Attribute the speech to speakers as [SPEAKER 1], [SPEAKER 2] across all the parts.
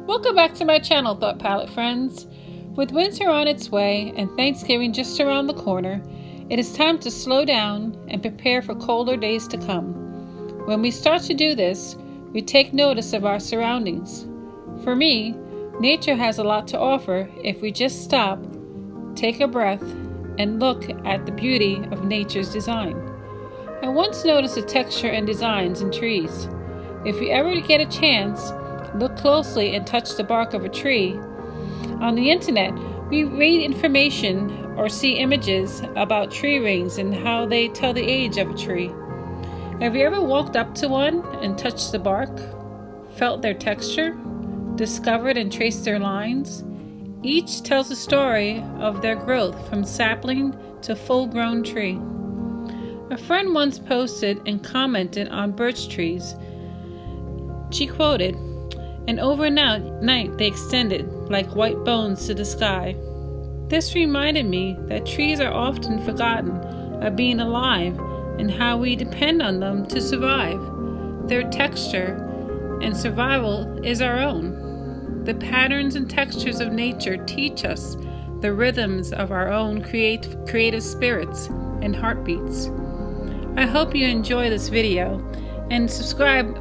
[SPEAKER 1] Welcome back to my channel, Thought Palette friends. With winter on its way and Thanksgiving just around the corner, it is time to slow down and prepare for colder days to come. When we start to do this, we take notice of our surroundings. For me, nature has a lot to offer if we just stop, take a breath, and look at the beauty of nature's design. I once noticed the texture and designs in trees. If you ever get a chance, look closely and touch the bark of a tree. On the internet, we read information or see images about tree rings and how they tell the age of a tree. Have you ever walked up to one and touched the bark, felt their texture, discovered and traced their lines? Each tells a story of their growth from sapling to full-grown tree. A friend once posted and commented on birch trees. She quoted, "And overnight they extended like white bones to the sky." This reminded me that trees are often forgotten of being alive and how we depend on them to survive. Their texture and survival is our own. The patterns and textures of nature teach us the rhythms of our own creative spirits and heartbeats. I hope you enjoy this video and subscribe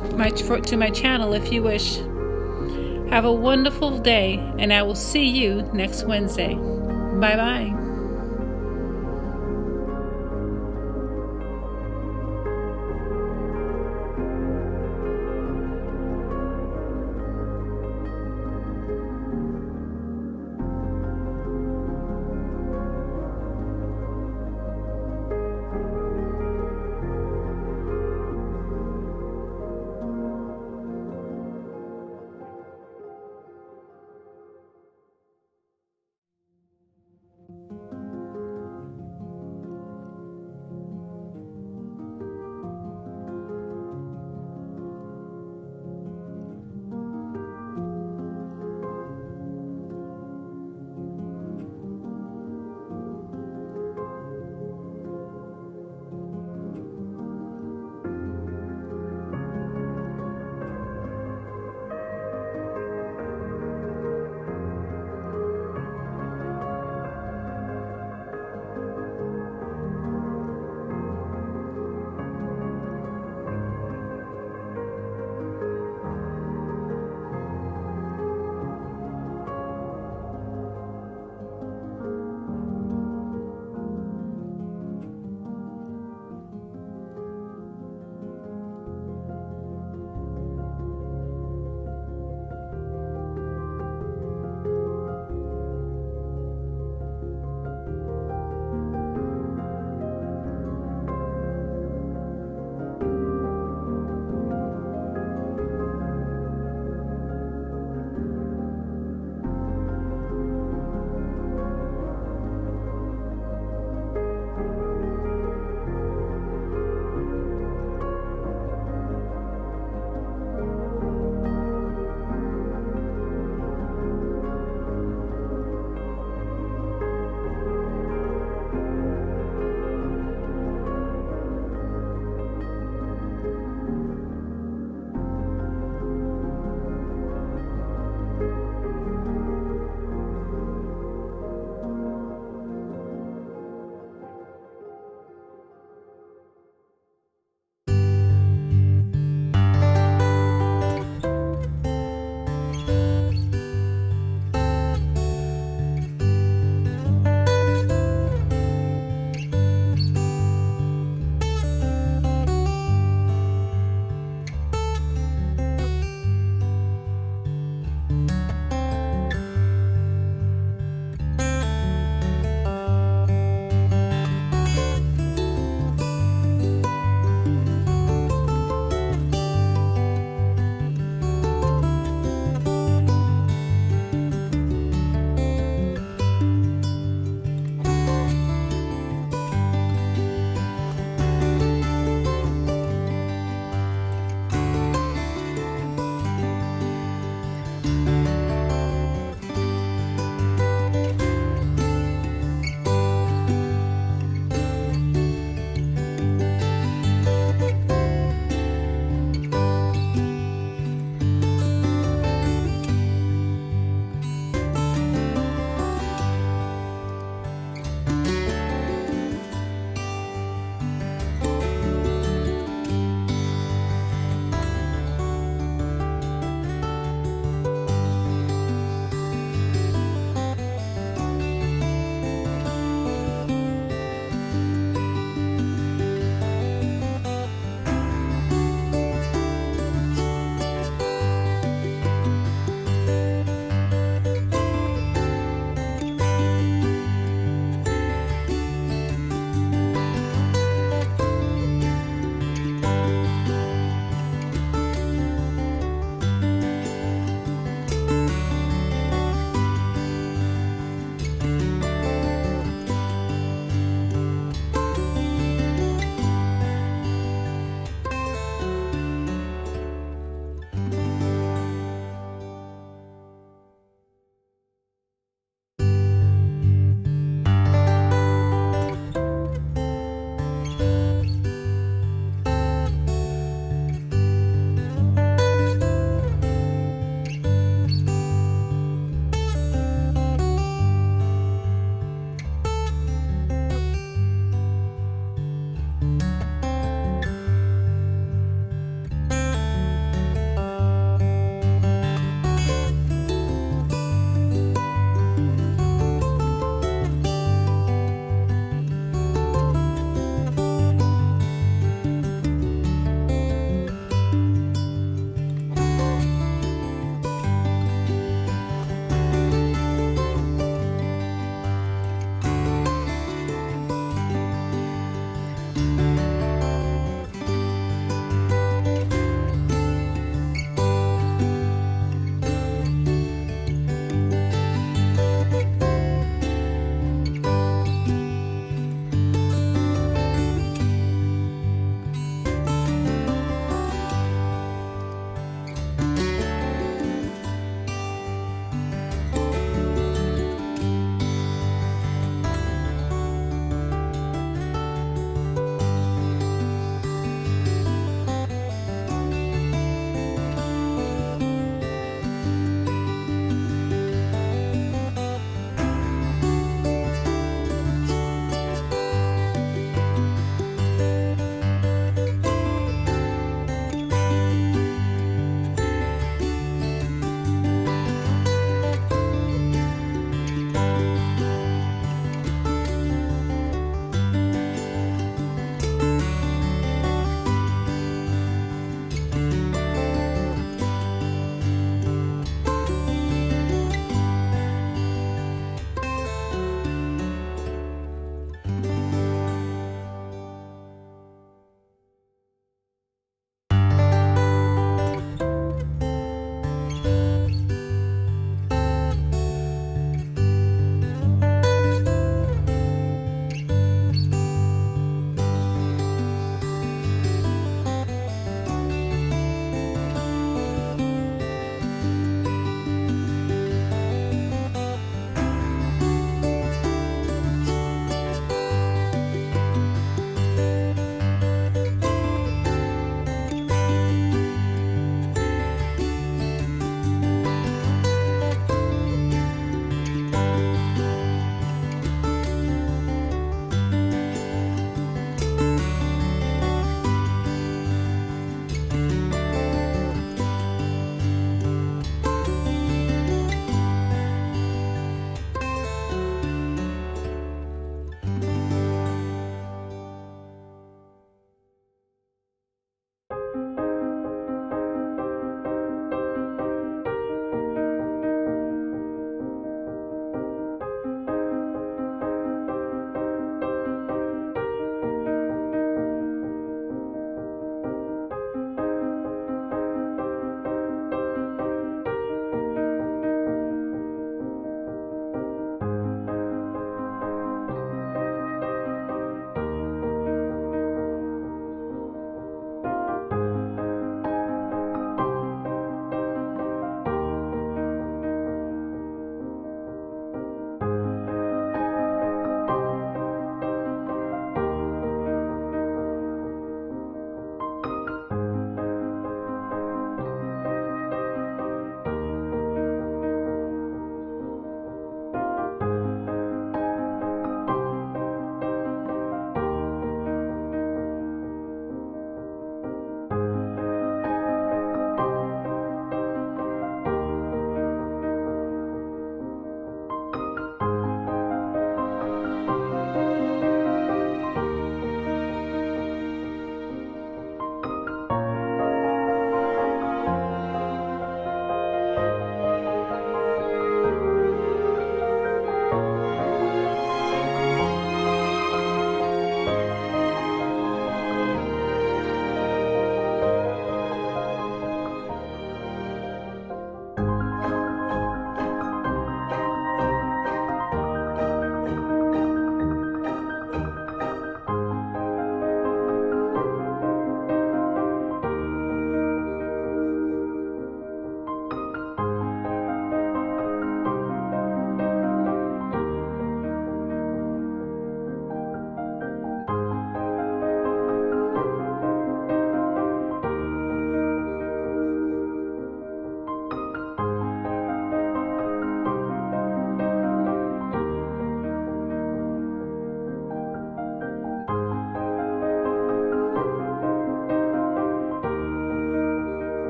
[SPEAKER 1] to my channel if you wish. Have a wonderful day, and I will see you next Wednesday. Bye-bye.